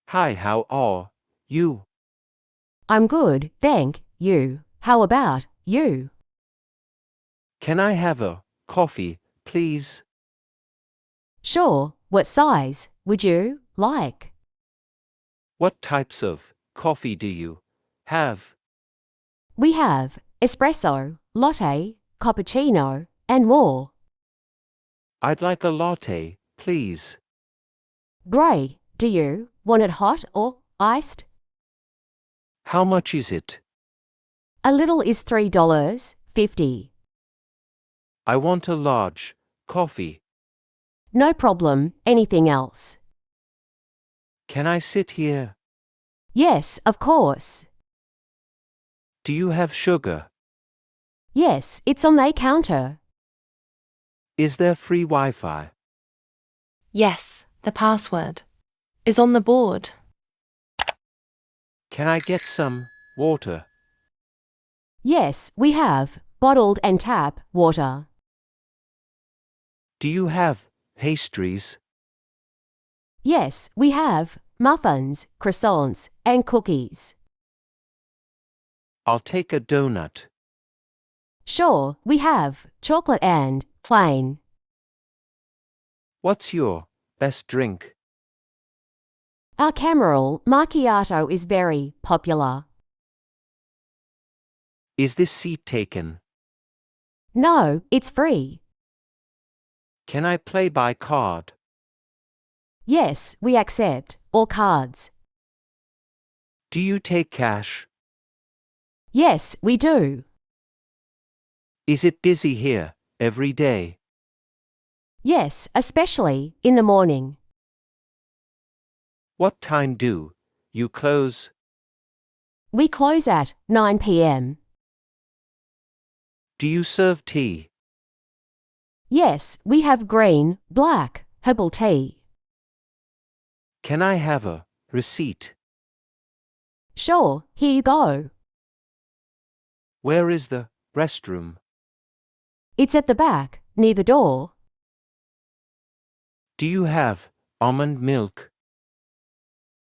Hi, how are you? I'm good, thank you. How about you? Can I have a coffee, please? Sure, what size would you like? What types of coffee do you have? We have espresso, latte, cappuccino, and more. I'd like a latte, please. Great. Do you want it hot or iced? How much is it? A little is $3.50. I want a large coffee. No problem. Anything else? Can I sit here? Yes, of course. Do you have sugar? Yes, it's on the counter. Is there free Wi-Fi? Yes, the password is on the board. Can I get some water? Yes, we have bottled and tap water. Do you have pastries? Yes, we have muffins, croissants, and cookies. I'll take a donut. Sure, we have chocolate and plain. What's your best drink? Our caramel macchiato is very popular. Is this seat taken? No, it's free. Can I play by card? Yes, we accept all cards. Do you take cash? Yes, we do. Is it busy here every day? Yes, especially in the morning. What time do you close? We close at 9 p.m. Do you serve tea? Yes, we have green, black, herbal tea. Can I have a receipt? Sure, here you go. Where is the restroom? It's at the back, near the door. Do you have almond milk?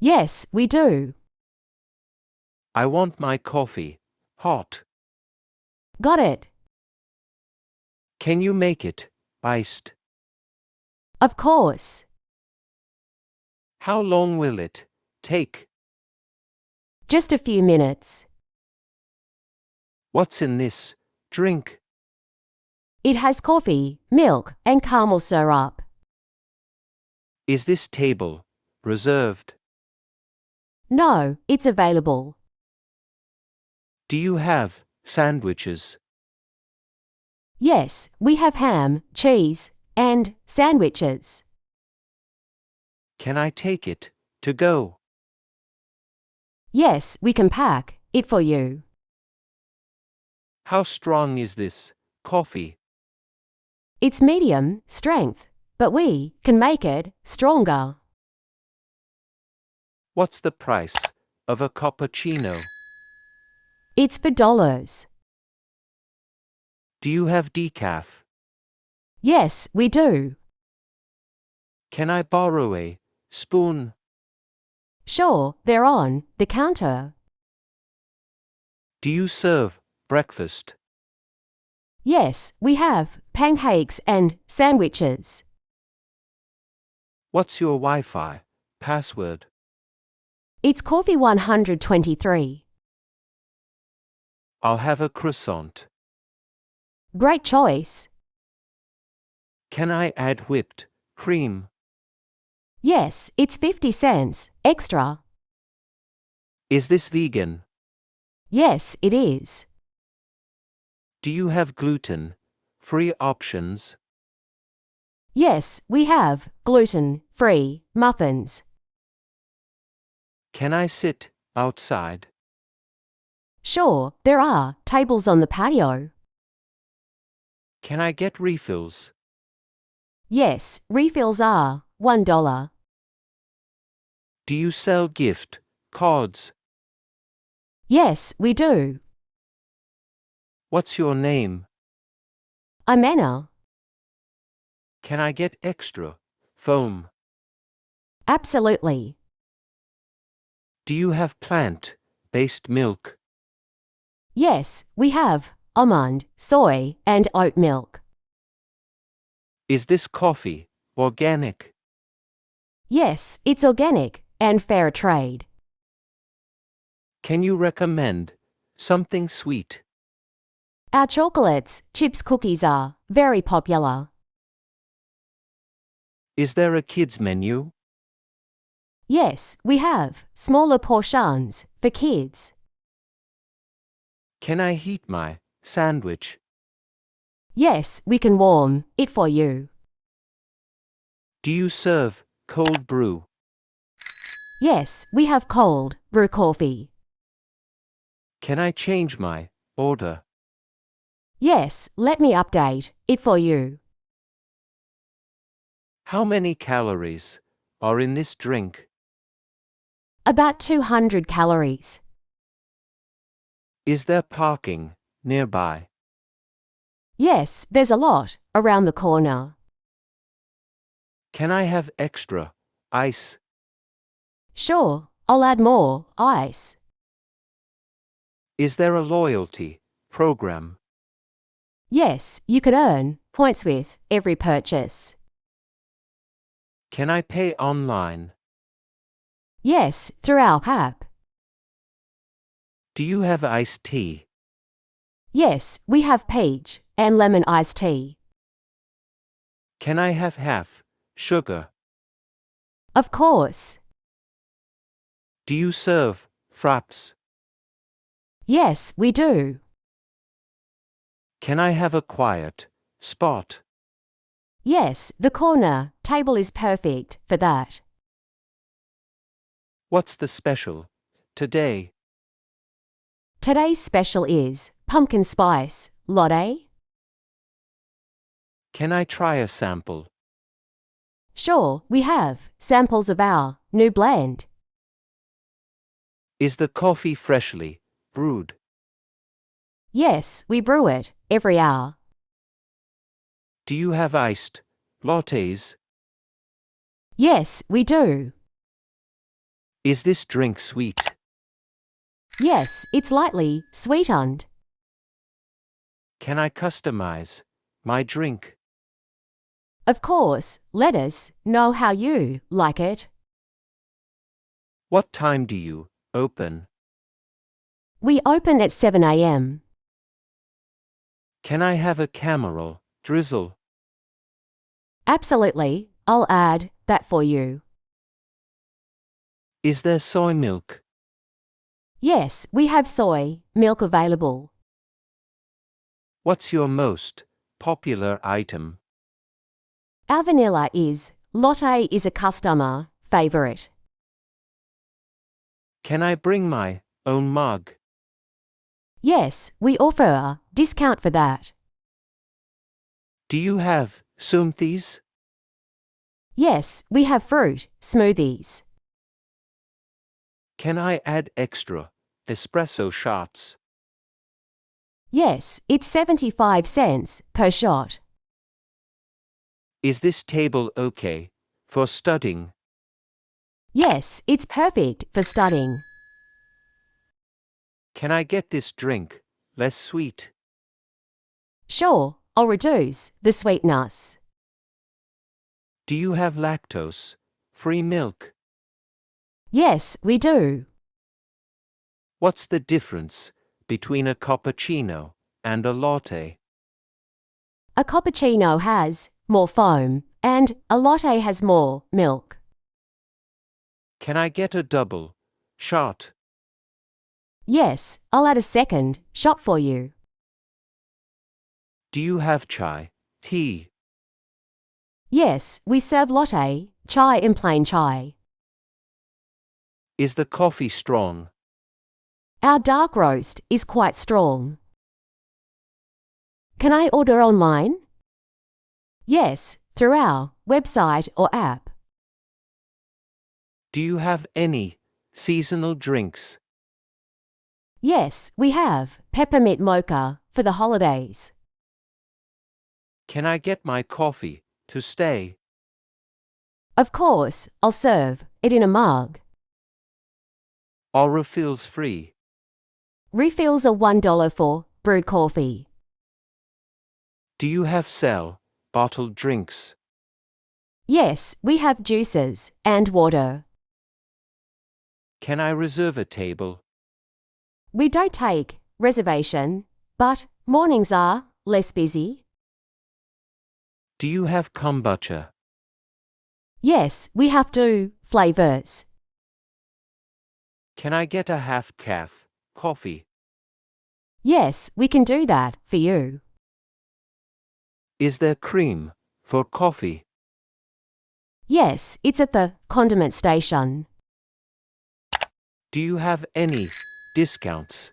Yes, we do. I want my coffee hot. Got it. Can you make it iced? Of course. How long will it take? Just a few minutes. What's in this drink? It has coffee, milk, and caramel syrup. Is this table reserved? No, it's available. Do you have sandwiches? Yes, we have ham, cheese, and sandwiches. Can I take it to go? Yes, we can pack it for you. How strong is this coffee? It's medium strength, but we can make it stronger. What's the price of a cappuccino? It's for dollars. Do you have decaf? Yes, we do. Can I borrow a spoon? Sure, they're on the counter. Do you serve breakfast? Yes, we have pancakes and sandwiches. What's your Wi-Fi password? It's coffee 123. I'll have a croissant. Great choice. Can I add whipped cream? Yes, it's 50 cents extra. Is this vegan? Yes, it is. Do you have gluten-free options? Yes, we have gluten-free muffins. Can I sit outside? Sure, there are tables on the patio. Can I get refills? Yes, refills are $1. Do you sell gift cards? Yes, we do. What's your name? I'm Anna. Can I get extra foam? Absolutely. Do you have plant-based milk? Yes, we have almond, soy, and oat milk. Is this coffee organic? Yes, it's organic and fair trade. Can you recommend something sweet? Our chocolates, chips cookies are very popular. Is there a kids menu? Yes, we have smaller portions for kids. Can I heat my sandwich? Yes, we can warm it for you. Do you serve cold brew? Yes, we have cold brew coffee. Can I change my order? Yes, let me update it for you. How many calories are in this drink? About 200 calories. Is there parking nearby? Yes, there's a lot around the corner. Can I have extra ice? Sure, I'll add more ice. Is there a loyalty program? Yes, you can earn points with every purchase. Can I pay online? Yes, through our app. Do you have iced tea? Yes, we have peach and lemon iced tea. Can I have half sugar? Of course. Do you serve fraps? Yes, we do. Can I have a quiet spot? Yes, the corner table is perfect for that. What's the special today? Today's special is pumpkin spice latte. Can I try a sample? Sure, we have samples of our new blend. Is the coffee freshly brewed? Yes, we brew it every hour. Do you have iced lattes? Yes, we do. Is this drink sweet? Yes, it's lightly sweetened. Can I customize my drink? Of course, let us know how you like it. What time do you open? We open at 7 a.m. Can I have a caramel drizzle? Absolutely, I'll add that for you. Is there soy milk? Yes, we have soy milk available. What's your most popular item? Our vanilla latte is a customer favorite. Can I bring my own mug? Yes, we offer a discount for that. Do you have smoothies? Yes, we have fruit smoothies. Can I add extra espresso shots? Yes, it's 75 cents per shot. Is this table okay for studying? Yes, it's perfect for studying. Can I get this drink less sweet? Sure, I'll reduce the sweetness. Do you have lactose-free milk? Yes, we do. What's the difference between a cappuccino and a latte? A cappuccino has more foam and a latte has more milk. Can I get a double shot? Yes, I'll add a second shot for you. Do you have chai tea? Yes, we serve latte, chai and plain chai. Is the coffee strong? Our dark roast is quite strong. Can I order online? Yes, through our website or app. Do you have any seasonal drinks? Yes, we have peppermint mocha for the holidays. Can I get my coffee to stay? Of course, I'll serve it in a mug. Are refills free? Refills are $1 for brewed coffee. Do you sell bottled drinks? Yes, we have juices and water. Can I reserve a table? We don't take reservation, but mornings are less busy. Do you have kombucha? Yes, we have two flavors. Can I get a half-calf coffee? Yes, we can do that for you. Is there cream for coffee? Yes, it's at the condiment station. Do you have any discounts?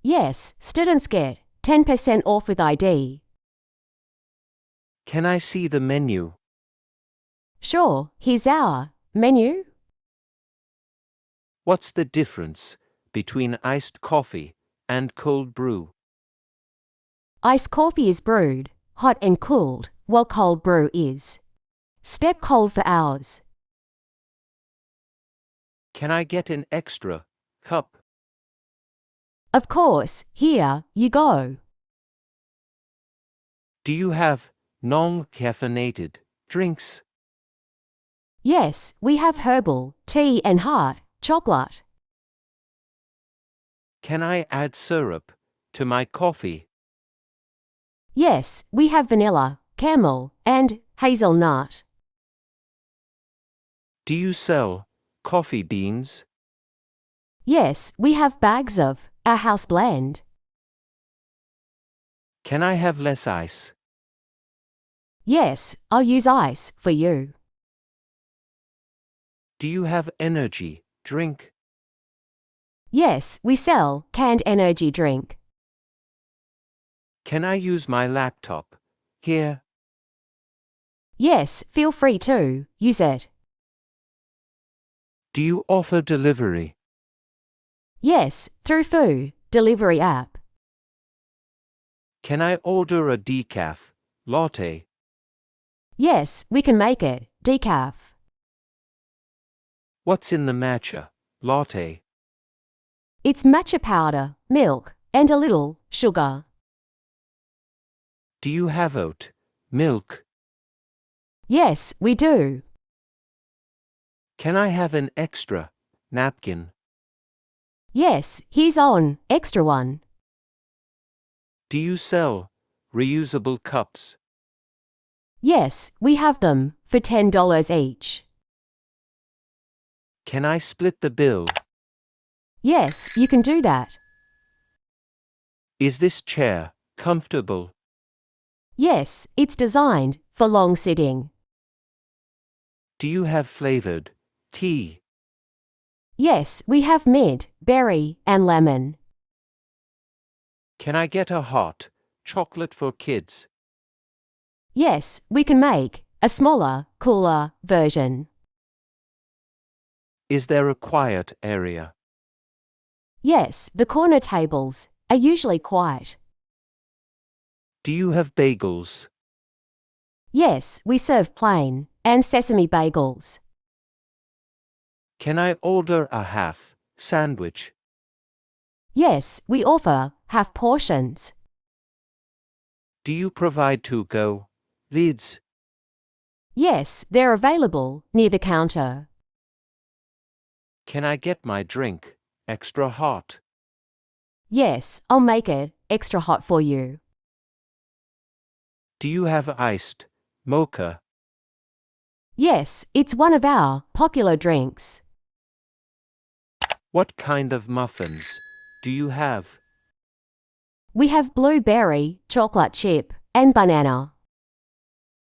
Yes, students get 10% off with ID. Can I see the menu? Sure, here's our menu. What's the difference between iced coffee and cold brew? Iced coffee is brewed, hot and cooled, while cold brew is step cold for hours. Can I get an extra cup? Of course, here you go. Do you have non-caffeinated drinks? Yes, we have herbal, tea and hot chocolate. Can I add syrup to my coffee? Yes, we have vanilla, caramel, and hazelnut. Do you sell coffee beans? Yes, we have bags of our house blend. Can I have less ice? Yes, I'll use ice for you. Do you have energy drink? Yes, we sell canned energy drink. Can I use my laptop here? Yes, feel free to use it. Do you offer delivery? Yes, through food delivery app. Can I order a decaf latte? Yes, we can make it decaf. What's in the matcha latte? It's matcha powder, milk, and a little sugar. Do you have oat milk? Yes, we do. Can I have an extra napkin? Yes, here's on extra one. Do you sell reusable cups? Yes, we have them for $10 each. Can I split the bill? Yes, you can do that. Is this chair comfortable? Yes, it's designed for long sitting. Do you have flavored tea? Yes, we have mint, berry, and lemon. Can I get a hot chocolate for kids? Yes, we can make a smaller, cooler version. Is there a quiet area? Yes, the corner tables are usually quiet. Do you have bagels? Yes, we serve plain and sesame bagels. Can I order a half sandwich? Yes, we offer half portions. Do you provide to-go lids? Yes, they're available near the counter. Can I get my drink extra hot? Yes, I'll make it extra hot for you. Do you have iced mocha? Yes, it's one of our popular drinks. What kind of muffins do you have? We have blueberry, chocolate chip, and banana.